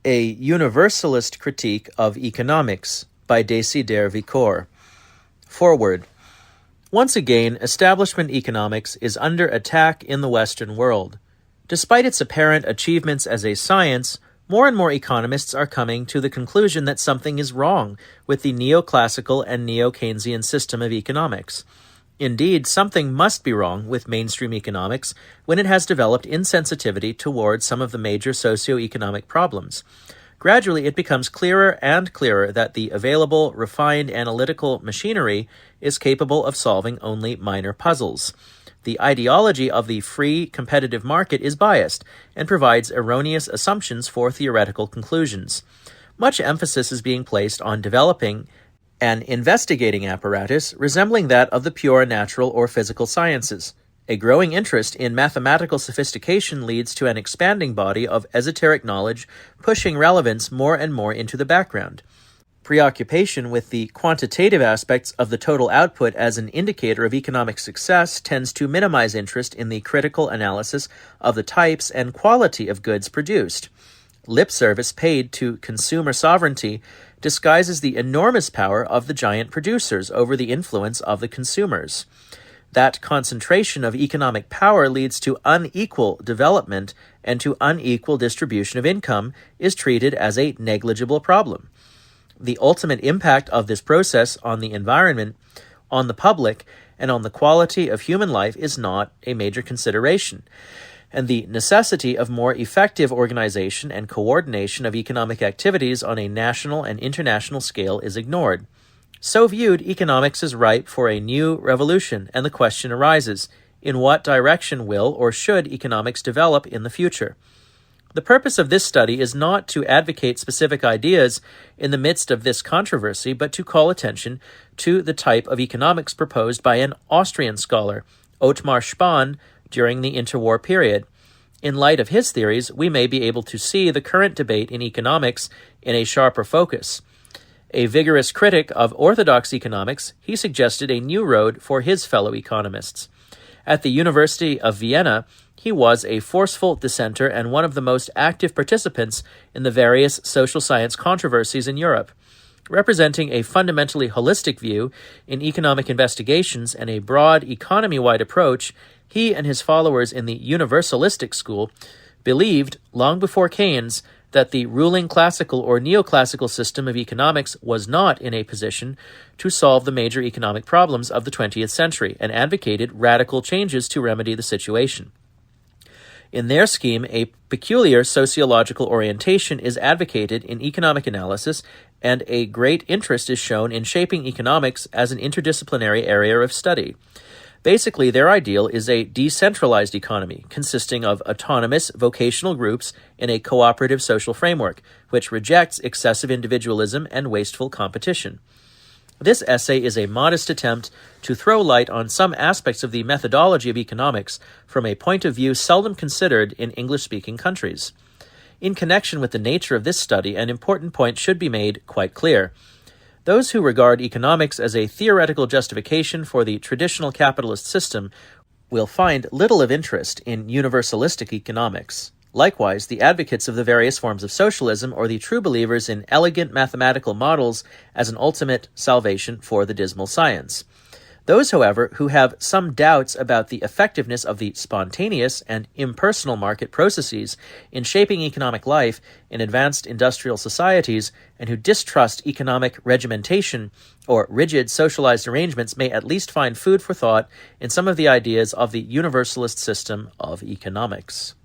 A Universalist Critique of Economics by Desider, Vikor. Foreword. Once again, establishment economics is under attack in the Western world. Despite its apparent achievements as a science, more and more economists are coming to the conclusion that something is wrong with the neoclassical and neo-Keynesian system of economics. Indeed, something must be wrong with mainstream economics when it has developed insensitivity towards some of the major socio-economic problems. Gradually, it becomes clearer and clearer that the available, refined analytical machinery is capable of solving only minor puzzles. The ideology of the free, competitive market is biased and provides erroneous assumptions for theoretical conclusions. Much emphasis is being placed on developing an investigating apparatus resembling that of the pure natural or physical sciences. A growing interest in mathematical sophistication leads to an expanding body of esoteric knowledge, pushing relevance more and more into the background. Preoccupation with the quantitative aspects of the total output as an indicator of economic success tends to minimize interest in the critical analysis of the types and quality of goods produced. Lip service paid to consumer sovereignty disguises the enormous power of the giant producers over the influence of the consumers. That concentration of economic power leads to unequal development and to unequal distribution of income is treated as a negligible problem. The ultimate impact of this process on the environment, on the public, and on the quality of human life is not a major consideration, and the necessity of more effective organization and coordination of economic activities on a national and international scale is ignored. So viewed, economics is ripe for a new revolution, and the question arises, in what direction will or should economics develop in the future? The purpose of this study is not to advocate specific ideas in the midst of this controversy, but to call attention to the type of economics proposed by an Austrian scholar, Othmar Spann, during the interwar period. In light of his theories, we may be able to see the current debate in economics in a sharper focus. A vigorous critic of orthodox economics, he suggested a new road for his fellow economists. At the University of Vienna, he was a forceful dissenter and one of the most active participants in the various social science controversies in Europe. Representing a fundamentally holistic view in economic investigations and a broad economy-wide approach, he and his followers in the Universalistic school believed, long before Keynes, that the ruling classical or neoclassical system of economics was not in a position to solve the major economic problems of the 20th century and advocated radical changes to remedy the situation. In their scheme, a peculiar sociological orientation is advocated in economic analysis, and a great interest is shown in shaping economics as an interdisciplinary area of study. Basically, their ideal is a decentralized economy consisting of autonomous vocational groups in a cooperative social framework, which rejects excessive individualism and wasteful competition. This essay is a modest attempt to throw light on some aspects of the methodology of economics from a point of view seldom considered in English-speaking countries. In connection with the nature of this study, an important point should be made quite clear. Those who regard economics as a theoretical justification for the traditional capitalist system will find little of interest in universalistic economics. Likewise, the advocates of the various forms of socialism or the true believers in elegant mathematical models as an ultimate salvation for the dismal science. Those, however, who have some doubts about the effectiveness of the spontaneous and impersonal market processes in shaping economic life in advanced industrial societies and who distrust economic regimentation or rigid socialized arrangements may at least find food for thought in some of the ideas of the universalist system of economics.